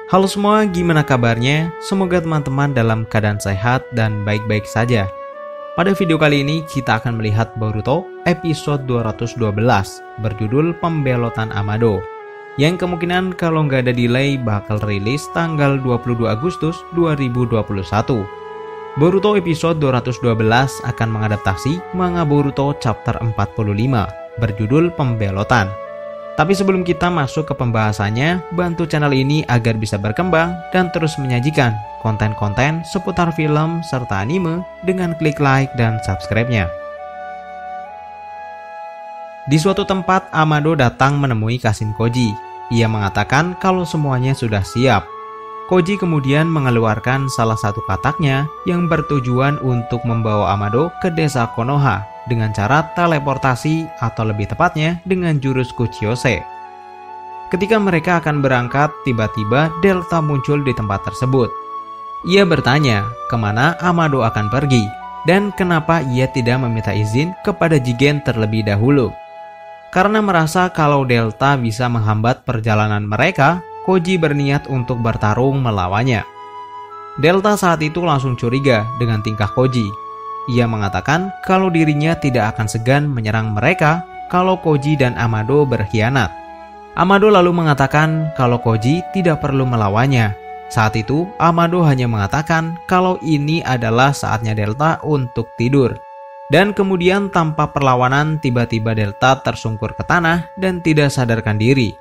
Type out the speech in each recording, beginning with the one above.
Halo semua, gimana kabarnya? Semoga teman-teman dalam keadaan sehat dan baik-baik saja. Pada video kali ini kita akan melihat Boruto episode 212 berjudul Pembelotan Amado, yang kemungkinan kalau nggak ada delay bakal rilis tanggal 22 Agustus 2021. Boruto episode 212 akan mengadaptasi manga Boruto chapter 45 berjudul Pembelotan. Tapi sebelum kita masuk ke pembahasannya, bantu channel ini agar bisa berkembang dan terus menyajikan konten-konten seputar film serta anime dengan klik like dan subscribe-nya. Di suatu tempat, Amado datang menemui Kashin Koji. Ia mengatakan kalau semuanya sudah siap. Koji kemudian mengeluarkan salah satu kataknya yang bertujuan untuk membawa Amado ke desa Konoha dengan cara teleportasi atau lebih tepatnya dengan jurus Kuchiyose. Ketika mereka akan berangkat, tiba-tiba Delta muncul di tempat tersebut. Ia bertanya kemana Amado akan pergi dan kenapa ia tidak meminta izin kepada Jigen terlebih dahulu. Karena merasa kalau Delta bisa menghambat perjalanan mereka, Koji berniat untuk bertarung melawannya. Delta saat itu langsung curiga dengan tingkah Koji. Ia mengatakan kalau dirinya tidak akan segan menyerang mereka kalau Koji dan Amado berkhianat. Amado lalu mengatakan kalau Koji tidak perlu melawannya. Saat itu, Amado hanya mengatakan kalau ini adalah saatnya Delta untuk tidur. Dan kemudian tanpa perlawanan tiba-tiba Delta tersungkur ke tanah dan tidak sadarkan diri.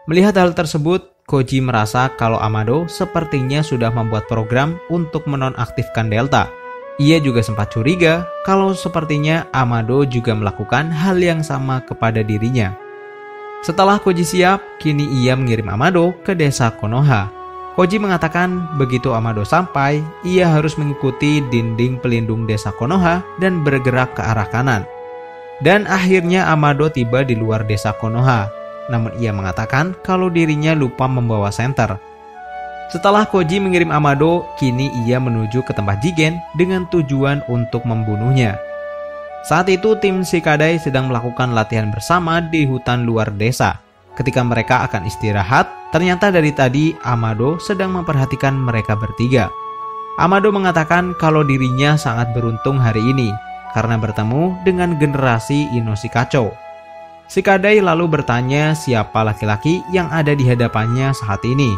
Melihat hal tersebut, Koji merasa kalau Amado sepertinya sudah membuat program untuk menonaktifkan Delta. Ia juga sempat curiga kalau sepertinya Amado juga melakukan hal yang sama kepada dirinya. Setelah Koji siap, kini ia mengirim Amado ke desa Konoha. Koji mengatakan begitu Amado sampai, ia harus mengikuti dinding pelindung desa Konoha dan bergerak ke arah kanan. Dan akhirnya Amado tiba di luar desa Konoha. Namun ia mengatakan kalau dirinya lupa membawa senter. Setelah Koji mengirim Amado, kini ia menuju ke tempat Jigen dengan tujuan untuk membunuhnya. Saat itu tim Shikadai sedang melakukan latihan bersama di hutan luar desa. Ketika mereka akan istirahat, ternyata dari tadi Amado sedang memperhatikan mereka bertiga. Amado mengatakan kalau dirinya sangat beruntung hari ini karena bertemu dengan generasi Inoshikacho. Shikadai lalu bertanya siapa laki-laki yang ada di hadapannya saat ini.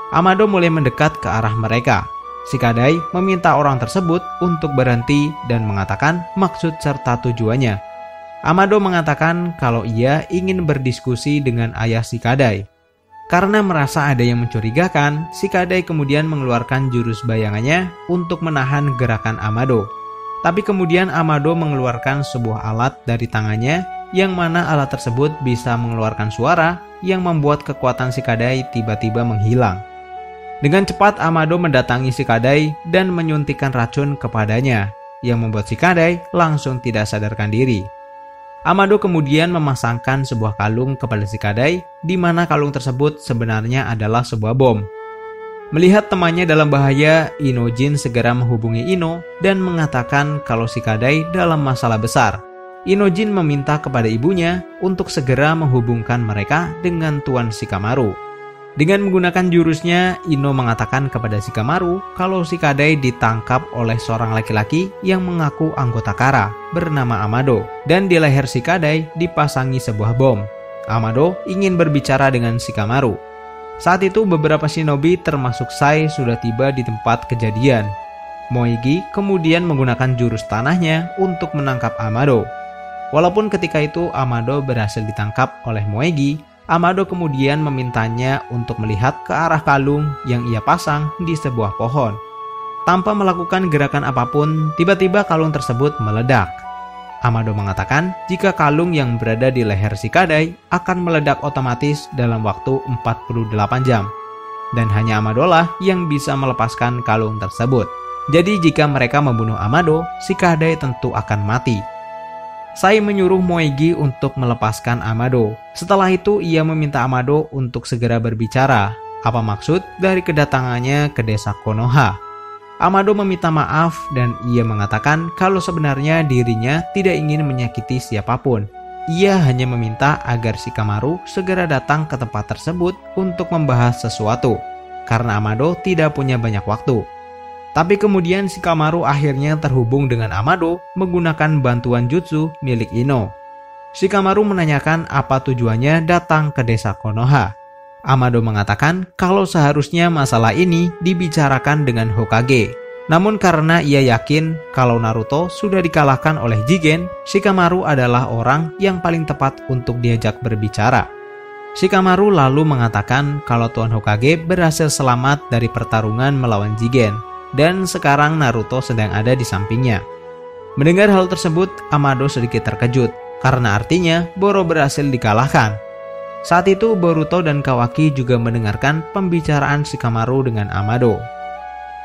Amado mulai mendekat ke arah mereka. Shikadai meminta orang tersebut untuk berhenti dan mengatakan maksud serta tujuannya. Amado mengatakan kalau ia ingin berdiskusi dengan ayah Shikadai. Karena merasa ada yang mencurigakan, Shikadai kemudian mengeluarkan jurus bayangannya untuk menahan gerakan Amado. Tapi kemudian Amado mengeluarkan sebuah alat dari tangannya yang mana alat tersebut bisa mengeluarkan suara yang membuat kekuatan Shikadai tiba-tiba menghilang. Dengan cepat Amado mendatangi Shikadai dan menyuntikkan racun kepadanya, yang membuat Shikadai langsung tidak sadarkan diri. Amado kemudian memasangkan sebuah kalung kepada Shikadai, di mana kalung tersebut sebenarnya adalah sebuah bom. Melihat temannya dalam bahaya, Inojin segera menghubungi Ino dan mengatakan kalau Shikadai dalam masalah besar. Inojin meminta kepada ibunya untuk segera menghubungkan mereka dengan Tuan Shikamaru. Dengan menggunakan jurusnya, Ino mengatakan kepada Shikamaru kalau Shikadai ditangkap oleh seorang laki-laki yang mengaku anggota Kara bernama Amado, dan di leher Shikadai dipasangi sebuah bom. Amado ingin berbicara dengan Shikamaru. Saat itu beberapa shinobi termasuk Sai sudah tiba di tempat kejadian. Moegi kemudian menggunakan jurus tanahnya untuk menangkap Amado. Walaupun ketika itu Amado berhasil ditangkap oleh Moegi, Amado kemudian memintanya untuk melihat ke arah kalung yang ia pasang di sebuah pohon. Tanpa melakukan gerakan apapun, tiba-tiba kalung tersebut meledak. Amado mengatakan jika kalung yang berada di leher Shikadai akan meledak otomatis dalam waktu 48 jam. Dan hanya Amado lah yang bisa melepaskan kalung tersebut. Jadi jika mereka membunuh Amado, Shikadai tentu akan mati. Sai menyuruh Moegi untuk melepaskan Amado. Setelah itu ia meminta Amado untuk segera berbicara. Apa maksud dari kedatangannya ke desa Konoha? Amado meminta maaf dan ia mengatakan kalau sebenarnya dirinya tidak ingin menyakiti siapapun. ia hanya meminta agar Shikamaru segera datang ke tempat tersebut untuk membahas sesuatu, karena Amado tidak punya banyak waktu. Tapi kemudian Shikamaru akhirnya terhubung dengan Amado menggunakan bantuan jutsu milik Ino. Shikamaru menanyakan apa tujuannya datang ke desa Konoha. Amado mengatakan kalau seharusnya masalah ini dibicarakan dengan Hokage. Namun karena ia yakin kalau Naruto sudah dikalahkan oleh Jigen, Shikamaru adalah orang yang paling tepat untuk diajak berbicara. Shikamaru lalu mengatakan kalau Tuan Hokage berhasil selamat dari pertarungan melawan Jigen, dan sekarang Naruto sedang ada di sampingnya. Mendengar hal tersebut, Amado sedikit terkejut, karena artinya Boro berhasil dikalahkan. Saat itu Boruto dan Kawaki juga mendengarkan pembicaraan Shikamaru dengan Amado.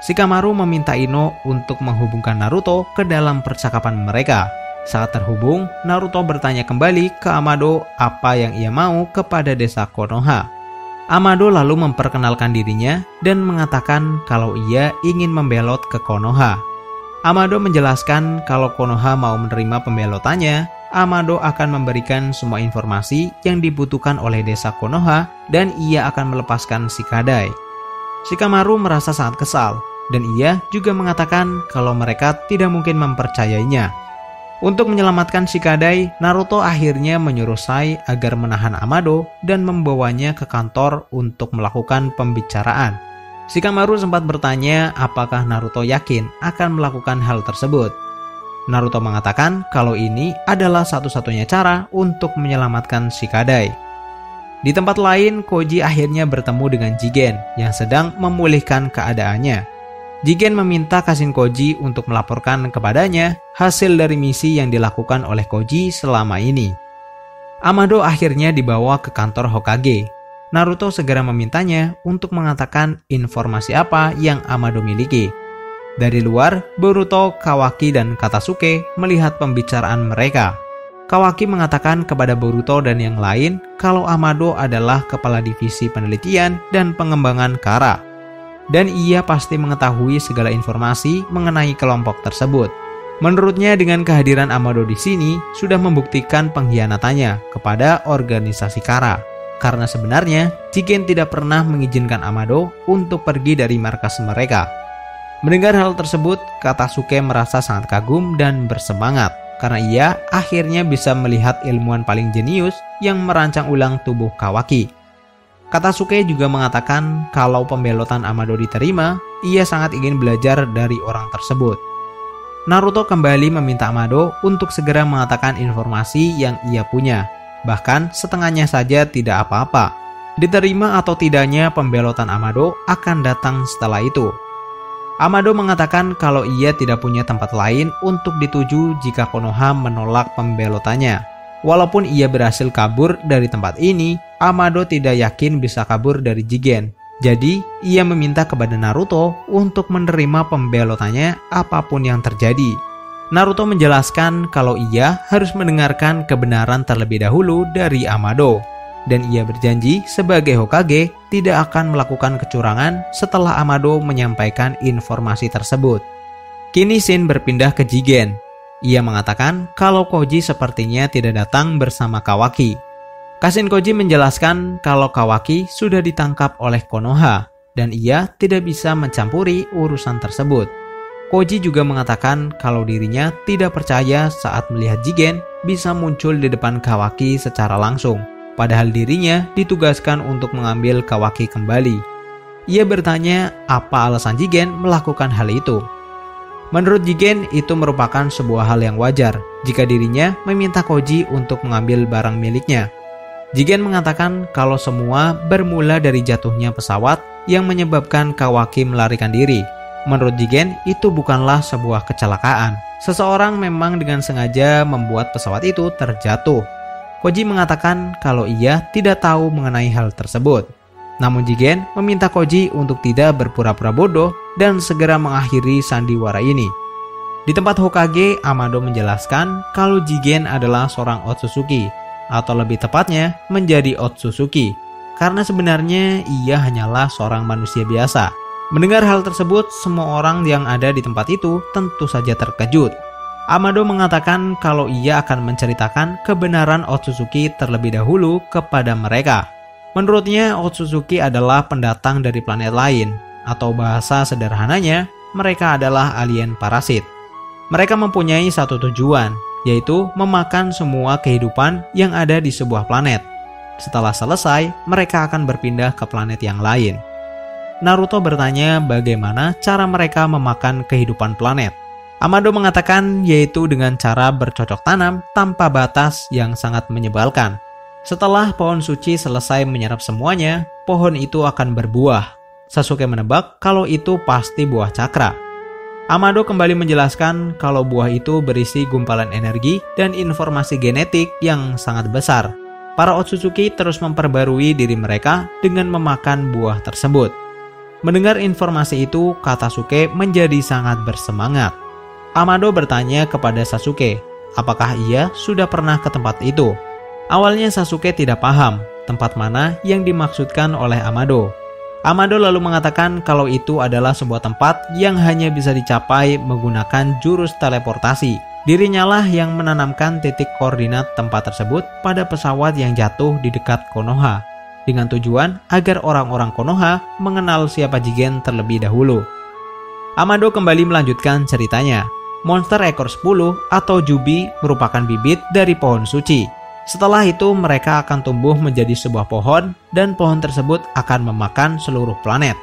Shikamaru meminta Ino untuk menghubungkan Naruto ke dalam percakapan mereka. Saat terhubung, Naruto bertanya kembali ke Amado apa yang ia mau kepada desa Konoha. Amado lalu memperkenalkan dirinya dan mengatakan kalau ia ingin membelot ke Konoha. Amado menjelaskan kalau Konoha mau menerima pembelotannya, Amado akan memberikan semua informasi yang dibutuhkan oleh desa Konoha dan ia akan melepaskan Shikadai. Shikamaru merasa sangat kesal, dan ia juga mengatakan kalau mereka tidak mungkin mempercayainya. Untuk menyelamatkan Shikadai, Naruto akhirnya menyuruh Sai agar menahan Amado dan membawanya ke kantor untuk melakukan pembicaraan. Shikamaru sempat bertanya apakah Naruto yakin akan melakukan hal tersebut. Naruto mengatakan kalau ini adalah satu-satunya cara untuk menyelamatkan Shikadai. Di tempat lain, Koji akhirnya bertemu dengan Jigen yang sedang memulihkan keadaannya. Jigen meminta Kashin Koji untuk melaporkan kepadanya hasil dari misi yang dilakukan oleh Koji selama ini. Amado akhirnya dibawa ke kantor Hokage. Naruto segera memintanya untuk mengatakan informasi apa yang Amado miliki. Dari luar, Boruto, Kawaki, dan Katasuke melihat pembicaraan mereka. Kawaki mengatakan kepada Boruto dan yang lain kalau Amado adalah kepala divisi penelitian dan pengembangan Kara. Dan ia pasti mengetahui segala informasi mengenai kelompok tersebut. Menurutnya dengan kehadiran Amado di sini sudah membuktikan pengkhianatannya kepada organisasi Kara. Karena sebenarnya Jigen tidak pernah mengizinkan Amado untuk pergi dari markas mereka. Mendengar hal tersebut, Katasuke merasa sangat kagum dan bersemangat karena ia akhirnya bisa melihat ilmuwan paling jenius yang merancang ulang tubuh Kawaki. Katasuke juga mengatakan kalau pembelotan Amado diterima, ia sangat ingin belajar dari orang tersebut. Naruto kembali meminta Amado untuk segera mengatakan informasi yang ia punya, bahkan setengahnya saja tidak apa-apa. Diterima atau tidaknya pembelotan Amado akan datang setelah itu. Amado mengatakan kalau ia tidak punya tempat lain untuk dituju jika Konoha menolak pembelotannya. Walaupun ia berhasil kabur dari tempat ini, Amado tidak yakin bisa kabur dari Jigen. Jadi, ia meminta kepada Naruto untuk menerima pembelotannya apapun yang terjadi. Naruto menjelaskan kalau ia harus mendengarkan kebenaran terlebih dahulu dari Amado. Dan ia berjanji sebagai Hokage tidak akan melakukan kecurangan setelah Amado menyampaikan informasi tersebut. Kini Shin berpindah ke Jigen. Ia mengatakan kalau Koji sepertinya tidak datang bersama Kawaki. Kashin Koji menjelaskan kalau Kawaki sudah ditangkap oleh Konoha dan ia tidak bisa mencampuri urusan tersebut. Koji juga mengatakan kalau dirinya tidak percaya saat melihat Jigen bisa muncul di depan Kawaki secara langsung. Padahal dirinya ditugaskan untuk mengambil Kawaki kembali. Ia bertanya apa alasan Jigen melakukan hal itu. Menurut Jigen, itu merupakan sebuah hal yang wajar jika dirinya meminta Koji untuk mengambil barang miliknya. Jigen mengatakan kalau semua bermula dari jatuhnya pesawat yang menyebabkan Kawaki melarikan diri. Menurut Jigen, itu bukanlah sebuah kecelakaan. Seseorang memang dengan sengaja membuat pesawat itu terjatuh. Koji mengatakan kalau ia tidak tahu mengenai hal tersebut. Namun Jigen meminta Koji untuk tidak berpura-pura bodoh dan segera mengakhiri sandiwara ini. Di tempat Hokage, Amado menjelaskan kalau Jigen adalah seorang Otsutsuki, atau lebih tepatnya menjadi Otsutsuki, karena sebenarnya ia hanyalah seorang manusia biasa. Mendengar hal tersebut, semua orang yang ada di tempat itu tentu saja terkejut. Amado mengatakan kalau ia akan menceritakan kebenaran Otsutsuki terlebih dahulu kepada mereka. Menurutnya, Otsutsuki adalah pendatang dari planet lain, atau bahasa sederhananya, mereka adalah alien parasit. Mereka mempunyai satu tujuan, yaitu memakan semua kehidupan yang ada di sebuah planet. Setelah selesai, mereka akan berpindah ke planet yang lain. Naruto bertanya bagaimana cara mereka memakan kehidupan planet. Amado mengatakan yaitu dengan cara bercocok tanam tanpa batas yang sangat menyebalkan. Setelah pohon suci selesai menyerap semuanya, pohon itu akan berbuah. Sasuke menebak kalau itu pasti buah cakra. Amado kembali menjelaskan kalau buah itu berisi gumpalan energi dan informasi genetik yang sangat besar. Para Otsutsuki terus memperbarui diri mereka dengan memakan buah tersebut. Mendengar informasi itu, Katasuke menjadi sangat bersemangat. Amado bertanya kepada Sasuke, apakah ia sudah pernah ke tempat itu? Awalnya Sasuke tidak paham tempat mana yang dimaksudkan oleh Amado. Amado lalu mengatakan kalau itu adalah sebuah tempat yang hanya bisa dicapai menggunakan jurus teleportasi. Dirinya lah yang menanamkan titik koordinat tempat tersebut pada pesawat yang jatuh di dekat Konoha, dengan tujuan agar orang-orang Konoha mengenal siapa Jigen terlebih dahulu. Amado kembali melanjutkan ceritanya. Monster ekor 10 atau Jubi merupakan bibit dari pohon suci. Setelah itu mereka akan tumbuh menjadi sebuah pohon dan pohon tersebut akan memakan seluruh planet.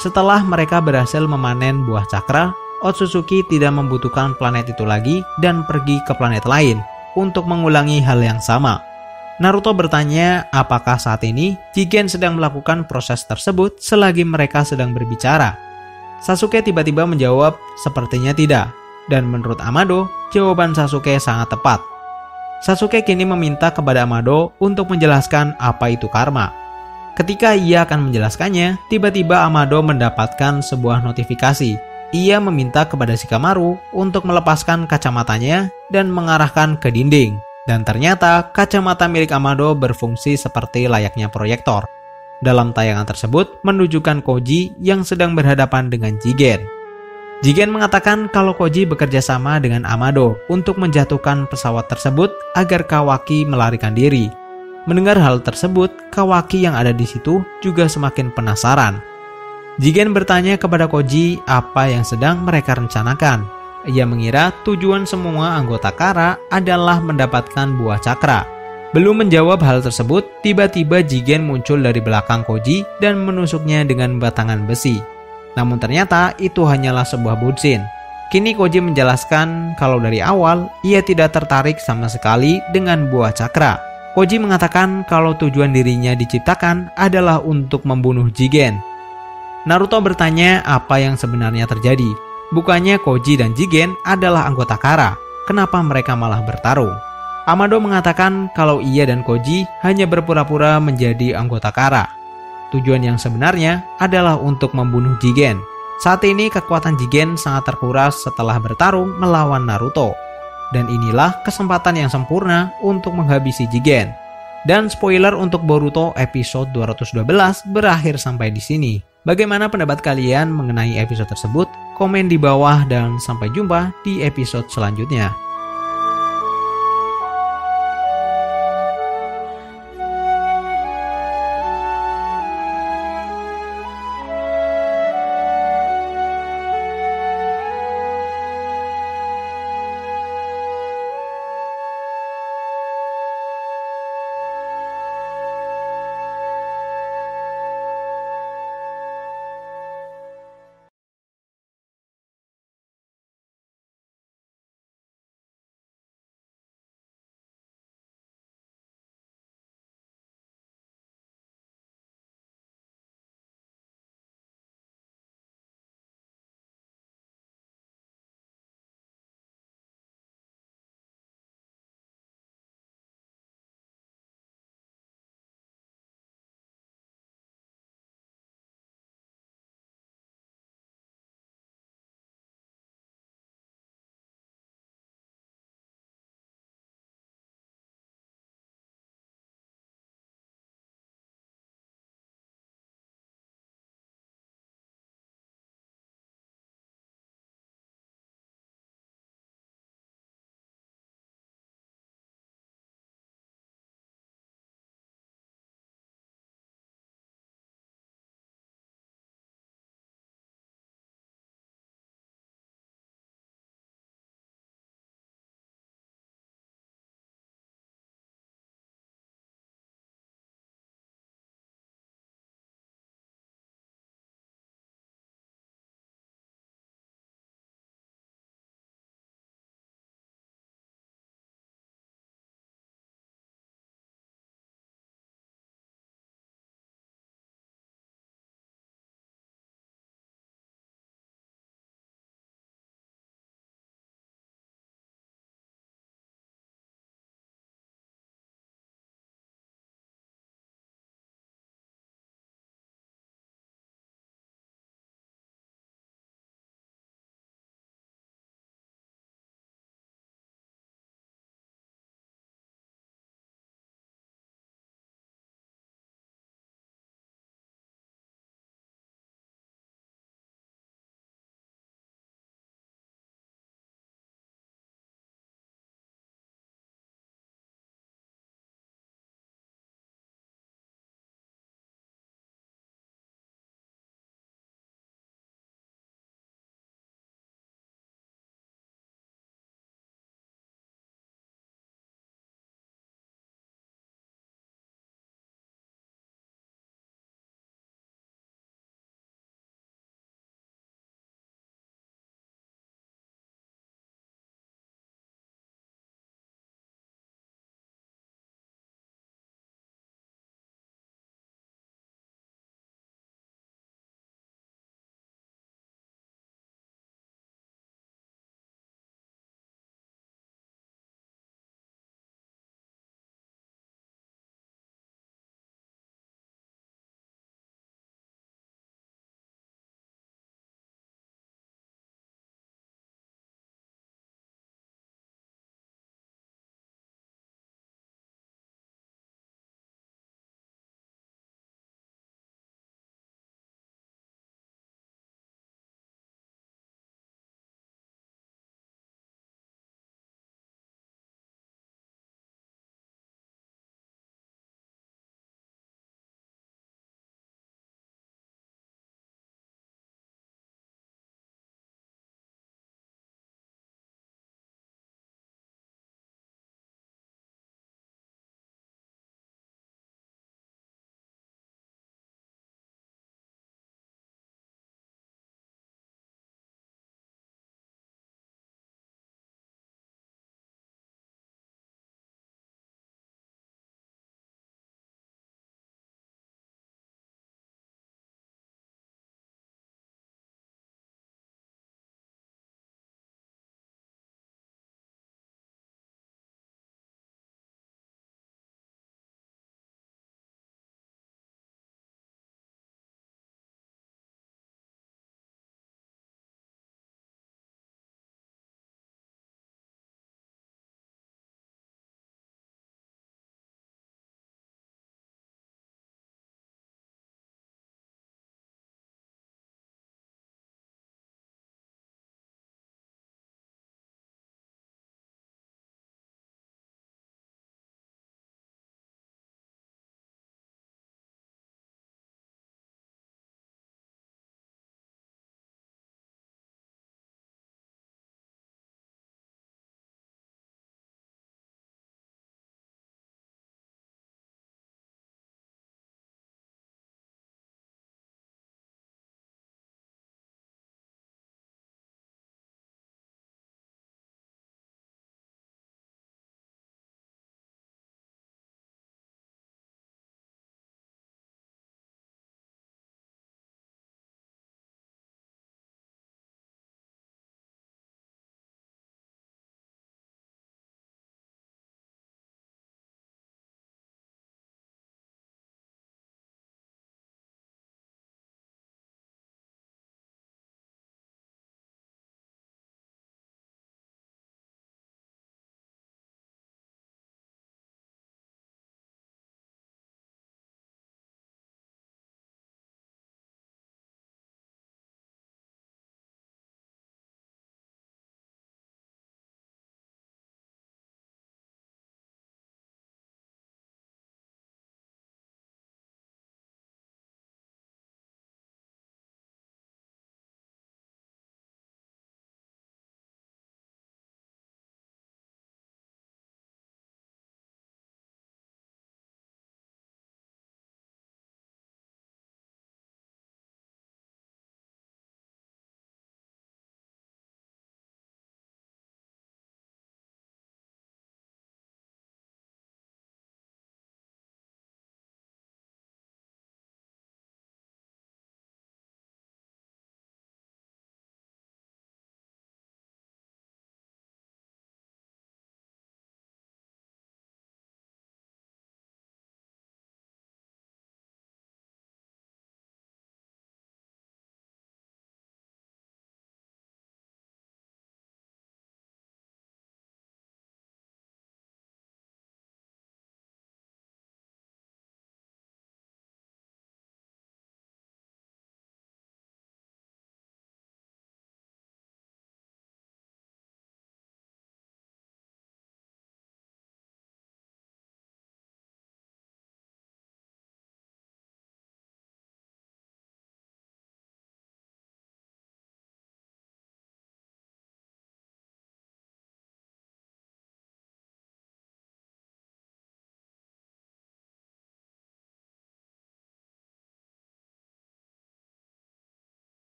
Setelah mereka berhasil memanen buah cakra, Otsutsuki tidak membutuhkan planet itu lagi dan pergi ke planet lain untuk mengulangi hal yang sama. Naruto bertanya apakah saat ini Jigen sedang melakukan proses tersebut selagi mereka sedang berbicara. Sasuke tiba-tiba menjawab sepertinya tidak. Dan menurut Amado, jawaban Sasuke sangat tepat. Sasuke kini meminta kepada Amado untuk menjelaskan apa itu karma. Ketika ia akan menjelaskannya, tiba-tiba Amado mendapatkan sebuah notifikasi. Ia meminta kepada Shikamaru untuk melepaskan kacamatanya dan mengarahkan ke dinding. Dan ternyata kacamata milik Amado berfungsi seperti layaknya proyektor. Dalam tayangan tersebut menunjukkan Koji yang sedang berhadapan dengan Jigen. Jigen mengatakan kalau Koji bekerja sama dengan Amado untuk menjatuhkan pesawat tersebut agar Kawaki melarikan diri. Mendengar hal tersebut, Kawaki yang ada di situ juga semakin penasaran. Jigen bertanya kepada Koji apa yang sedang mereka rencanakan. Ia mengira tujuan semua anggota Kara adalah mendapatkan buah cakra. Belum menjawab hal tersebut, tiba-tiba Jigen muncul dari belakang Koji dan menusuknya dengan batangan besi. Namun ternyata itu hanyalah sebuah butsin. Kini Koji menjelaskan kalau dari awal ia tidak tertarik sama sekali dengan buah cakra. Koji mengatakan kalau tujuan dirinya diciptakan adalah untuk membunuh Jigen. Naruto bertanya apa yang sebenarnya terjadi. Bukannya Koji dan Jigen adalah anggota Kara, kenapa mereka malah bertarung? Amado mengatakan kalau ia dan Koji hanya berpura-pura menjadi anggota Kara. Tujuan yang sebenarnya adalah untuk membunuh Jigen. Saat ini kekuatan Jigen sangat terkuras setelah bertarung melawan Naruto. Dan inilah kesempatan yang sempurna untuk menghabisi Jigen. Dan spoiler untuk Boruto episode 212 berakhir sampai di sini. Bagaimana pendapat kalian mengenai episode tersebut? Komen di bawah dan sampai jumpa di episode selanjutnya.